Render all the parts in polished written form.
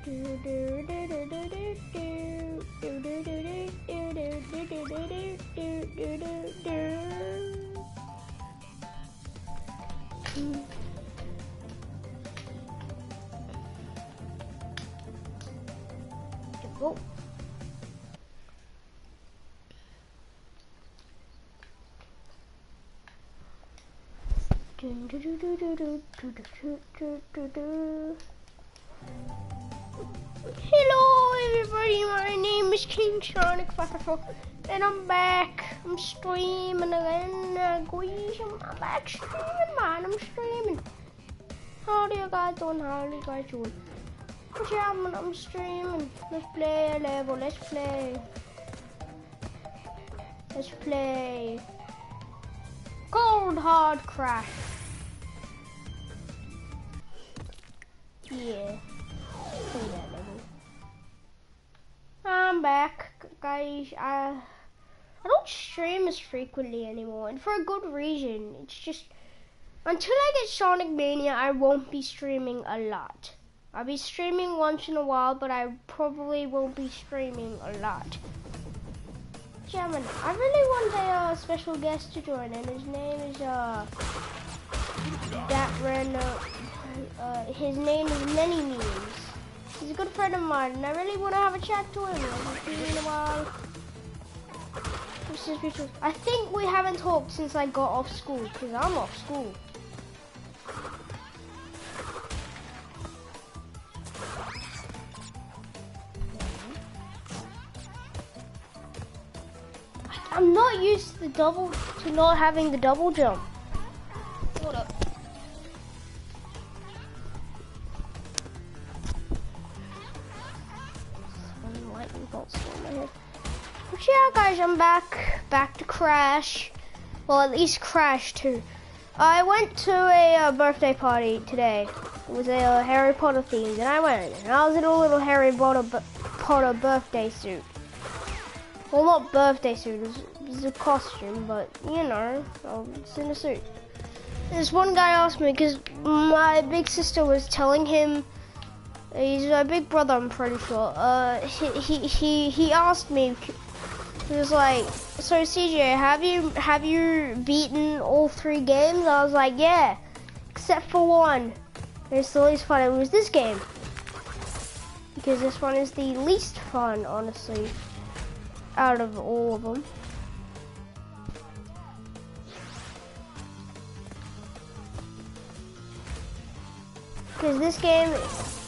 Go. Hello everybody, my name is King Sonic 544 and I'm back. I'm streaming again, guys. I'm back streaming, man. I'm streaming. How are you guys doing? How are you guys doing? Yeah, man, I'm streaming. Let's play a level. Let's play. Let's play. Cold Hard Crash. Yeah. Play that level. I'm back, guys. I don't stream as frequently anymore, and for a good reason. It's just until I get Sonic Mania, I won't be streaming a lot. I'll be streaming once in a while, but I probably won't be streaming a lot. Yeah, man, I really want a special guest to join, and his name is his name is Many Memes. He's a good friend of mine, and I really want to have a chat to him. I've been in a while. I think we haven't talked since I got off school, because I'm off school. I'm not used to not having the double jump. Hold up. Lightning bolts in my head. But yeah, guys, I'm back to Crash. Well, at least Crash 2. I went to a birthday party today. It was a Harry Potter themed, and I went, and I was in a little Harry Potter birthday suit. Well, not birthday suit, it was a costume, but, you know, it's in a suit. This one guy asked me, because my big sister was telling him, he's my big brother, I'm pretty sure, he asked me, he was like, so CJ, have you beaten all 3 games? I was like, yeah, except for one. It's the least fun, it was this game. Because this one is the least fun, honestly, out of all of them. Because this game,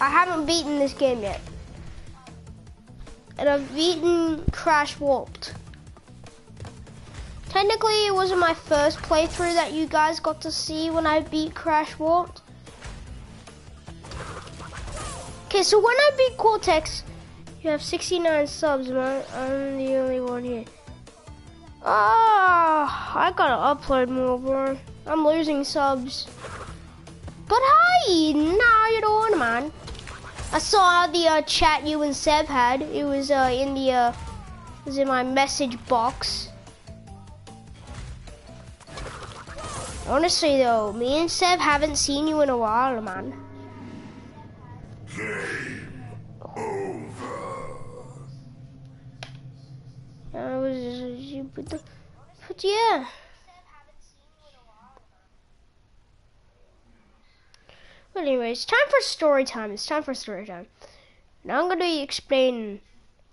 I haven't beaten this game yet. And I've beaten Crash Warped. Technically, it wasn't my first playthrough that you guys got to see when I beat Crash Warped. Okay, so when I beat Cortex, you have 69 subs, man. I'm the only one here. I gotta upload more, bro. I'm losing subs. But hey, how you doing, man? I saw the chat you and Seb had. It was in my message box. Honestly though, me and Seb haven't seen you in a while, man. Game over. But yeah. But anyways, it's time for story time. It's time for story time. Now I'm going to be explaining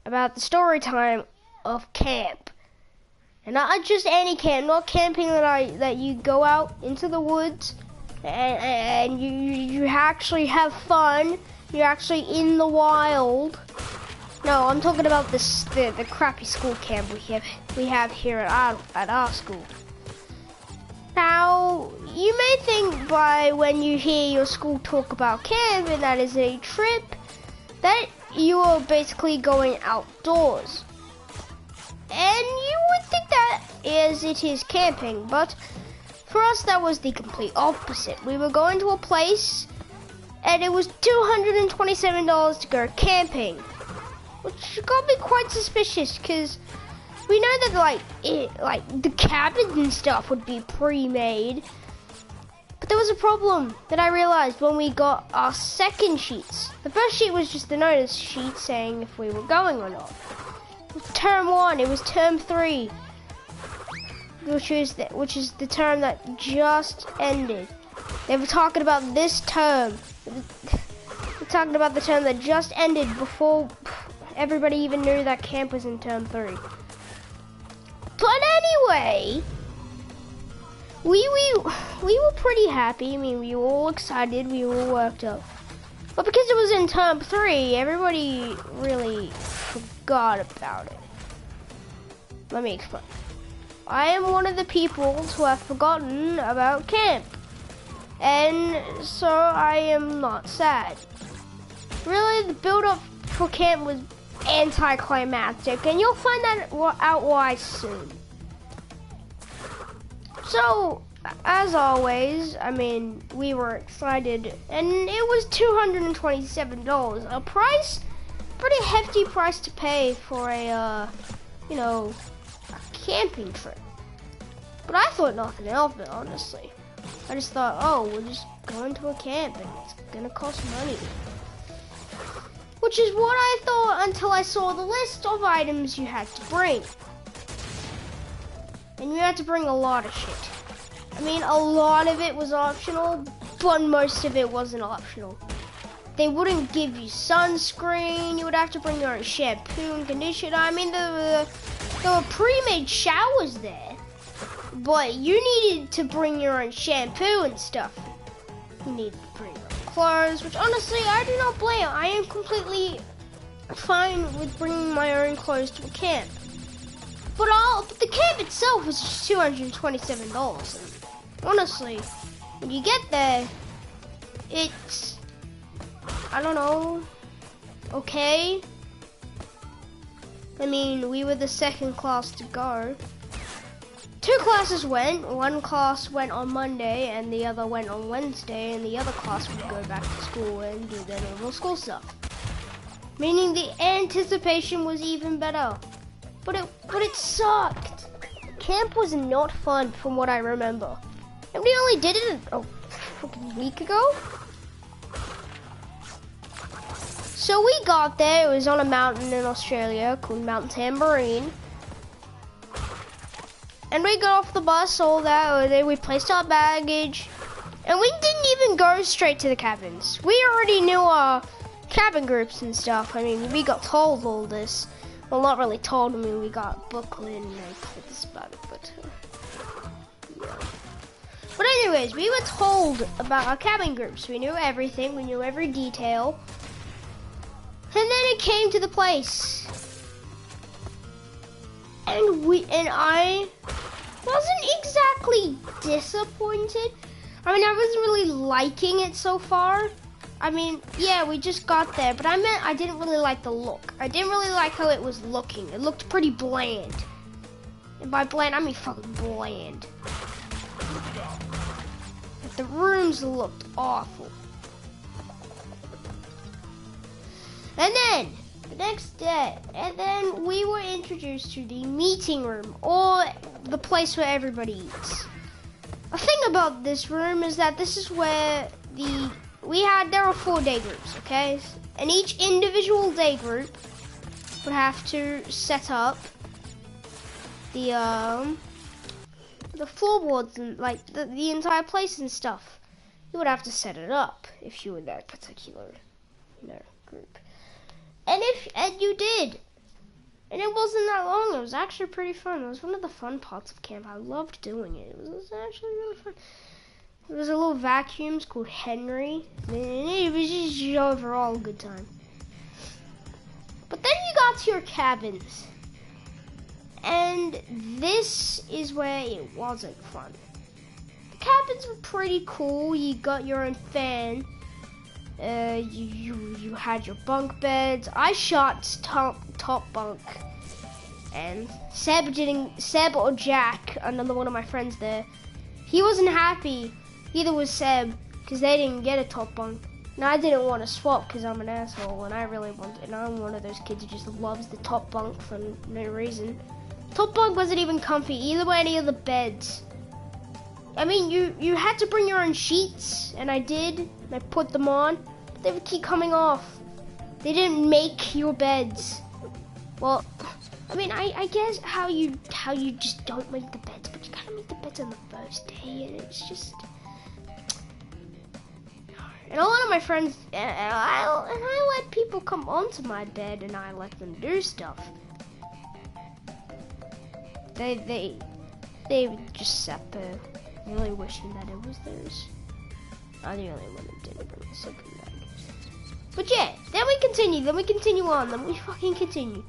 about the story time of camp. And not just any camp, not camping that you go out into the woods and you actually have fun. You're actually in the wild. No, I'm talking about the crappy school camp we have here at our school. Now, you may think by when you hear your school talk about camp and that is a trip, that you are basically going outdoors. And you would think that as it is camping, but for us that was the complete opposite. We were going to a place and it was $227 to go camping, which got me quite suspicious because we know that like the cabins and stuff would be pre-made, But there was a problem that I realized when we got our second sheets. The first sheet was just the notice sheet saying if we were going or not. It was term 1, it was term 3, which is the term that just ended. They were talking about this term. They're talking about the term that just ended before everybody even knew that camp was in term 3. But anyway, we were pretty happy. I mean, we were all excited. We were all worked up. But because it was in term 3, everybody really forgot about it. Let me explain. I am one of the people who have forgotten about camp. And so I am not sad. Really, the build-up for camp was anticlimactic, and you'll find that out why soon. So, as always, I mean, we were excited, and it was $227, a pretty hefty price to pay for a, you know, a camping trip. But I thought nothing of it, honestly. I just thought, oh, we're just going to a camp, and it's gonna cost money. Which is what I thought until I saw the list of items you had to bring. And you had to bring a lot of shit. I mean, a lot of it was optional, but most of it wasn't optional. They wouldn't give you sunscreen, you would have to bring your own shampoo and conditioner. I mean, there were pre-made showers there, but you needed to bring your own shampoo and stuff. You needed to bring your own clothes, which honestly, I do not blame. I am completely fine with bringing my own clothes to a camp. But the camp itself was just $227. And honestly, when you get there, it's, I don't know, okay. I mean, we were the second class to go. 2 classes went. One class went on Monday and the other went on Wednesday, and the other class would go back to school and do their normal school stuff. Meaning the anticipation was even better. But it sucked. Camp was not fun from what I remember. And we only did it a fucking week ago. So we got there, it was on a mountain in Australia called Mount Tambourine. And we got off the bus, all that, we placed our baggage, and we didn't even go straight to the cabins. We already knew our cabin groups and stuff. I mean, we got told all this. Well, not really told, I mean, we got a booklet and they told us about it, but yeah. But anyways, we were told about our cabin groups. We knew everything, we knew every detail. And then it came to the place. And I wasn't exactly disappointed. I mean, I wasn't really liking it so far. I mean, yeah, we just got there, but I meant I didn't really like the look. I didn't really like how it was looking. It looked pretty bland. And by bland, I mean fucking bland. But the rooms looked awful. And then, the next day, and then we were introduced to the meeting room, or the place where everybody eats. The thing about this room is that this is where there were 4 day groups, okay? And each individual day group would have to set up the floorboards and like the entire place and stuff. You would have to set it up if you were that particular, group. And you did. And it wasn't that long. It was actually pretty fun. It was one of the fun parts of camp. I loved doing it. It was actually really fun. There was a little vacuums called Henry. And it was just overall a good time. But then you got to your cabins. And this is where it wasn't fun. The cabins were pretty cool. You got your own fan. You had your bunk beds. I shot top bunk, and Seb or Jack, another one of my friends there, he wasn't happy. Either was Seb, because they didn't get a top bunk, and I didn't want to swap because I'm an asshole, and I'm one of those kids who just loves the top bunk for no reason. Top bunk wasn't even comfy. Either way, any of the beds. I mean, you had to bring your own sheets, and I did. And I put them on, but they would keep coming off. They didn't make your beds. Well, I mean, I guess how you just don't make the beds, but you gotta make the beds on the first day, and it's just. And a lot of my friends, and I let people come onto my bed, and I let them do stuff. They just sat there, really wishing that it was theirs. I'm the only one that didn't bring a sleeping bag. But yeah, then we continue on, then we fucking continue.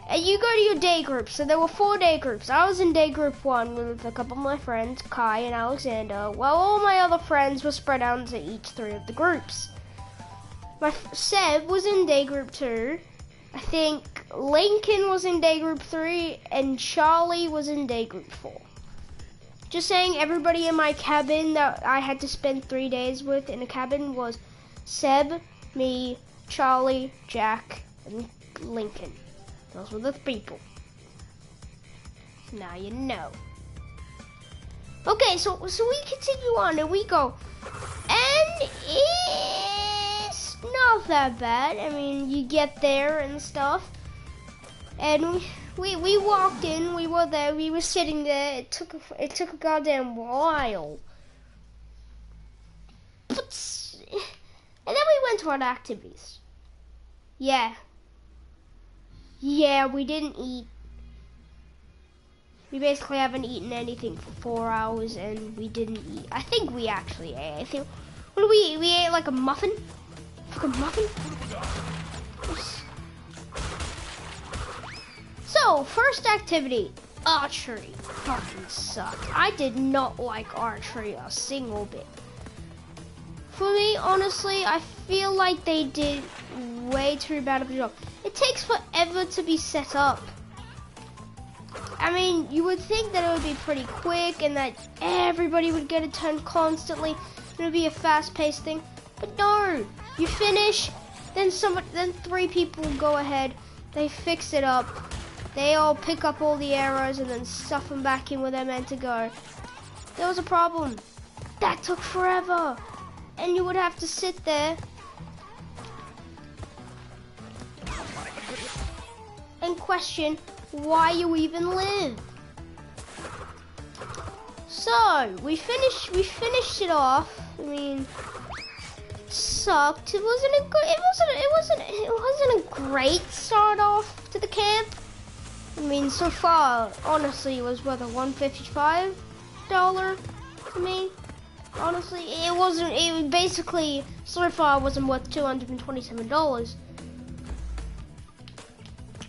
And you go to your day group. So there were 4 day groups. I was in day group 1 with a couple of my friends, Kai and Alexander, while all my other friends were spread out into each 3 of the groups. Seb was in day group 2. I think Lincoln was in day group 3, and Charlie was in day group 4. Just saying, everybody in my cabin that I had to spend 3 days with in a cabin was Seb, me, Charlie, Jack, and Lincoln. Those were the people. Now you know. Okay, so we continue on and we go, and it's not that bad. I mean, you get there and stuff, and we walked in. We were there. We were sitting there. It took a goddamn while. But and then we went to our activities. Yeah, we didn't eat. We basically haven't eaten anything for 4 hours, and we didn't eat. I think we actually ate. I think, what did we eat? We ate like a muffin? Like a muffin? So, first activity, archery. Fucking sucked. I did not like archery a single bit. For me, honestly, I feel like they did way too bad of a job. It takes forever to be set up. I mean, you would think that it would be pretty quick and that everybody would get a turn constantly. It would be a fast-paced thing. But no, you finish, then 3 people go ahead. They fix it up. They all pick up all the arrows and then stuff them back in where they're meant to go. There was a problem. That took forever. And you would have to sit there and question why you even live. So we finished it off. I mean, it sucked. It wasn't a great start off to the camp. I mean, so far, honestly, it was worth a $155 to me. Honestly, it basically, so far, wasn't worth $227.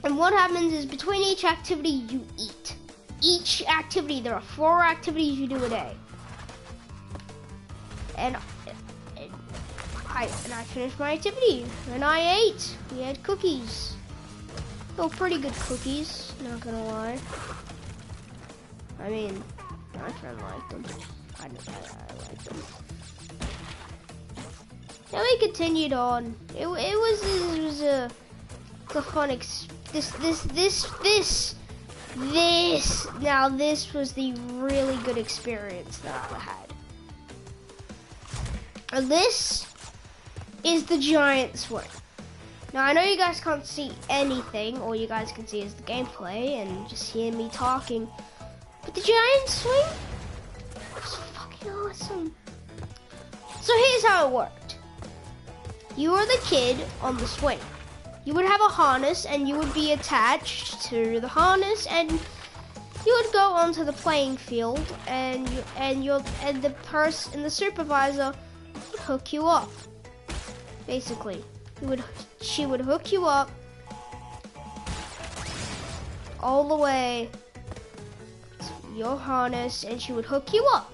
And what happens is, between each activity, you eat. Each activity, there are 4 activities you do a day. And I finished my activity, and I ate. We had cookies. They were pretty good cookies, not gonna lie. I mean, my friend liked them. I like them. Then we continued on. It was a fun Now this was the really good experience that I had. And this is the giant swing. Now I know you guys can't see anything. All you guys can see is the gameplay and just hear me talking. But the giant swing was fucking awesome. So here's how it worked. You were the kid on the swing. You would have a harness and you would be attached to the harness, and you would go onto the playing field, and the supervisor would hook you up. Basically, she would hook you up all the way to your harness, and she would hook you up.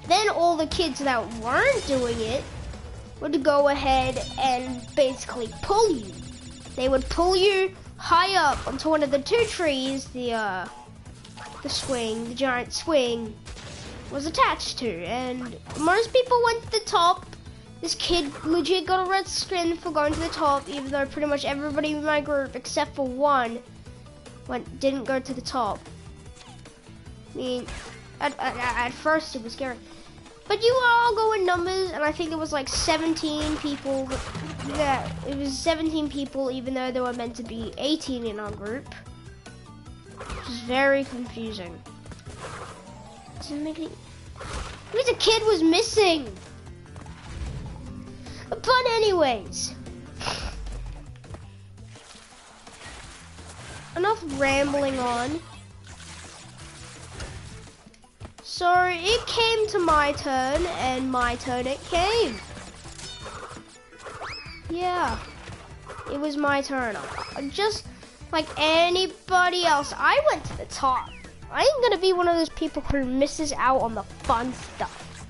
Then all the kids that weren't doing it would go ahead and basically pull you. They would pull you high up onto one of the 2 trees the giant swing was attached to, and most people went to the top. This kid legit got a red skin for going to the top, even though pretty much everybody in my group except for one didn't go to the top. I mean, at first it was scary. But you all go in numbers, and I think it was like 17 people. Yeah, it was 17 people, even though there were meant to be 18 in our group. Which is very confusing. Doesn't make any... Because a kid was missing. But anyways, enough rambling on. So it came to my turn, and my turn it came. Yeah, it was my turn. Just like anybody else, I went to the top. I ain't gonna be one of those people who misses out on the fun stuff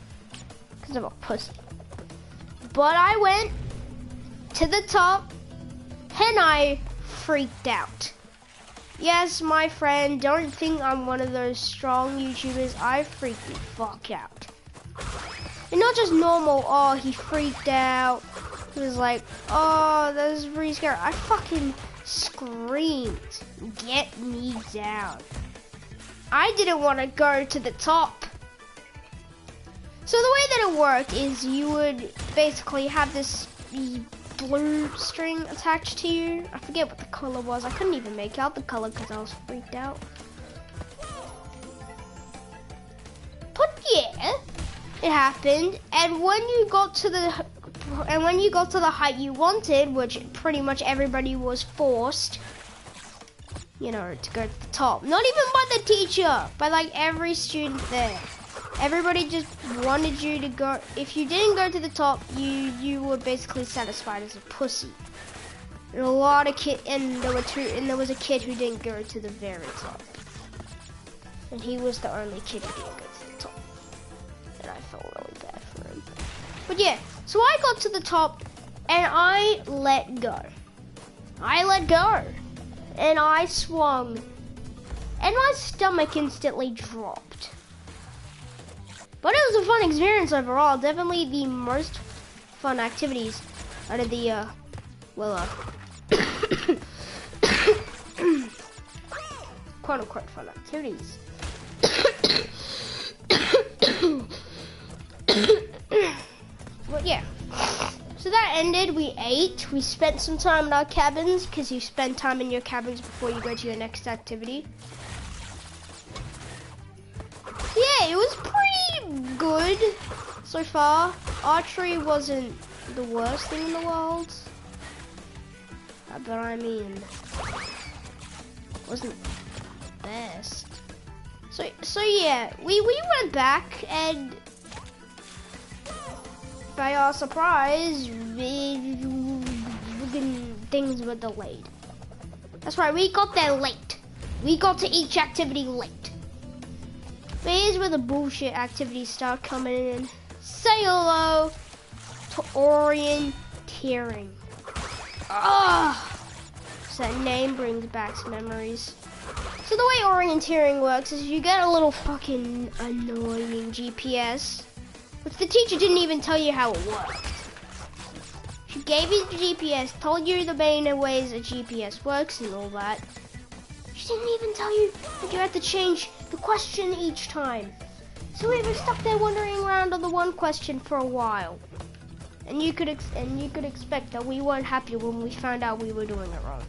because I'm a pussy. But I went to the top and I freaked out. Yes, my friend, don't think I'm one of those strong YouTubers. I freaked the fuck out. And not just normal, oh, he freaked out. He was like, oh, that was really scary. I fucking screamed, get me down. I didn't want to go to the top. So the way that it worked is you would basically have this blue string attached to you. I forget what the color was. I couldn't even make out the color because I was freaked out. But yeah, it happened. And when you got to the height you wanted, which pretty much everybody was forced, you know, to go to the top. Not even by the teacher, by like every student there. Everybody just wanted you to go. If you didn't go to the top, you were basically satisfied as a pussy. And a lot of there was a kid who didn't go to the very top. And he was the only kid who didn't go to the top. And I felt really bad for him. But yeah, so I got to the top and I let go. And I swung. And my stomach instantly dropped. But it was a fun experience overall. Definitely the most fun activities out of the, quote-unquote fun activities. But yeah. So that ended, we ate. We spent some time in our cabins, because you spend time in your cabins before you go to your next activity. Yeah, it was pretty good so far. Archery wasn't the worst thing in the world. But I mean, it wasn't the best. So yeah, we went back and by our surprise, things were delayed. That's right, we got there late. We got to each activity late. But here's where the bullshit activities start coming in. Say hello to orienteering. So that name brings back some memories. So the way orienteering works is you get a little fucking annoying GPS, which the teacher didn't even tell you how it worked. She gave you the GPS, told you the main ways a GPS works and all that. She didn't even tell you that you had to change the question each time. So we were stuck there wandering around on the one question for a while. And you could expect that we weren't happy when we found out we were doing it wrong.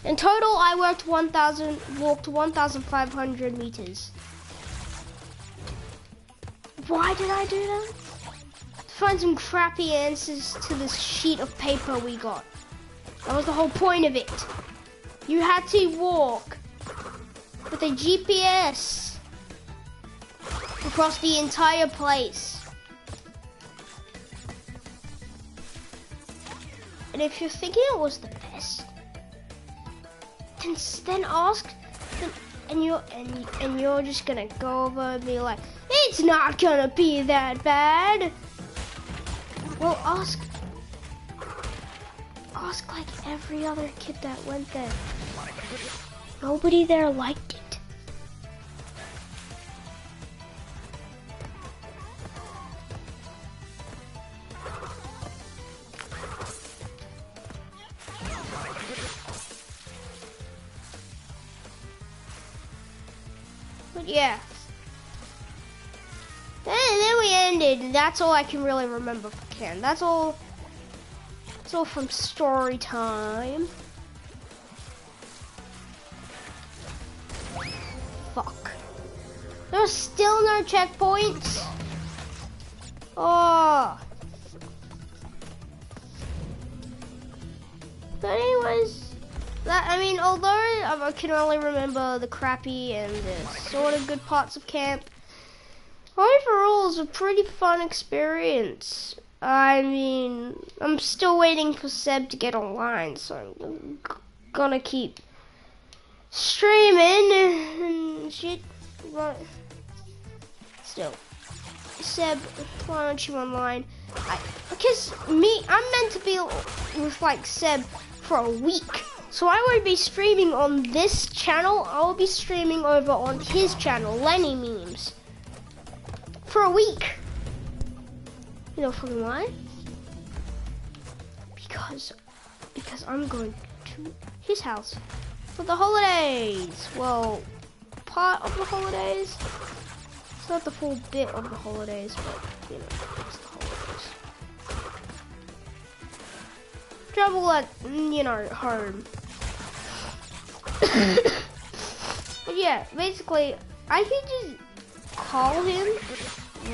In total, I walked 1,500 meters. Why did I do that? To find some crappy answers to this sheet of paper we got. That was the whole point of it. You had to walk with a GPS across the entire place. And if you're thinking it was the best, then ask, and you're just gonna go over and be like, it's not gonna be that bad. Well, ask like every other kid that went there. Nobody there liked it. But yeah. And then we ended. That's all I can really remember from Ken. That's all. It's all from story time. Fuck. There's still no checkpoints. Oh. But anyways, although I can only remember the crappy and the sort of good parts of camp, overall it's a pretty fun experience. I mean, I'm still waiting for Seb to get online, so I'm gonna keep streaming and shit. But still, Seb, why aren't you online? Because I'm meant to be with like Seb for a week, so I won't be streaming on this channel. I'll be streaming over on his channel, Lenny Memes, for a week. You know fucking why? Because I'm going to his house for the holidays. Well, part of the holidays. It's not the full bit of the holidays, but you know, it's the holidays. Travel at, you know, home. But yeah, basically, I could just call him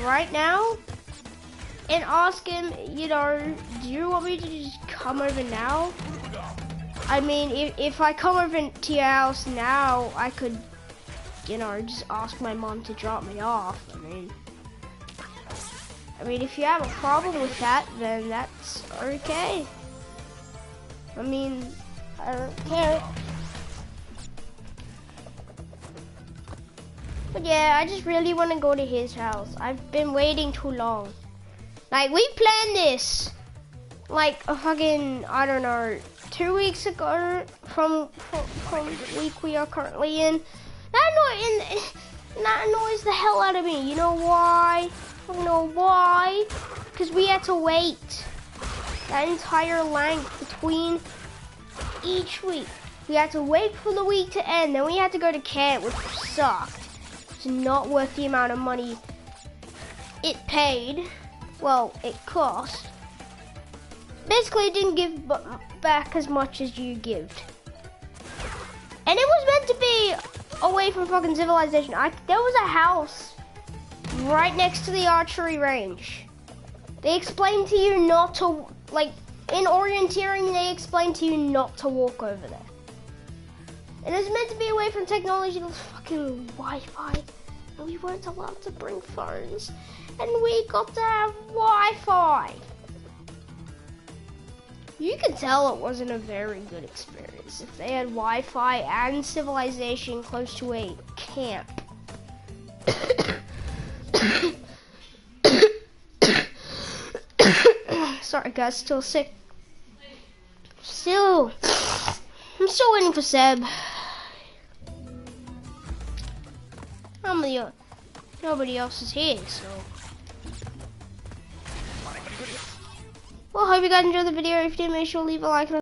right now and ask him, you know, do you want me to just come over now? I mean, if I come over to your house now, I could, you know, just ask my mom to drop me off. I mean, if you have a problem with that, then that's okay. I mean, I don't care. But yeah, I just really want to go to his house. I've been waiting too long. Like, we planned this, like, a fucking, I don't know, 2 weeks ago from the week we are currently in. That annoys the hell out of me. You know why? I don't know why. Because we had to wait that entire length between each week. We had to wait for the week to end. Then we had to go to camp, which sucked. It's not worth the amount of money it paid. Well, it cost. Basically, it didn't give back as much as you gave. And it was meant to be away from fucking civilization. There was a house right next to the archery range. They explained to you not to, like, in orienteering, they explained to you not to walk over there. And it was meant to be away from technology. There was fucking Wi-Fi. And we weren't allowed to bring phones. And we got to have Wi-Fi. You can tell it wasn't a very good experience if they had Wi-Fi and civilization close to a camp. Sorry guys, still sick. I'm still waiting for Seb. Nobody else is here, so. Well, hope you guys enjoyed the video. If you did, make sure to leave a like and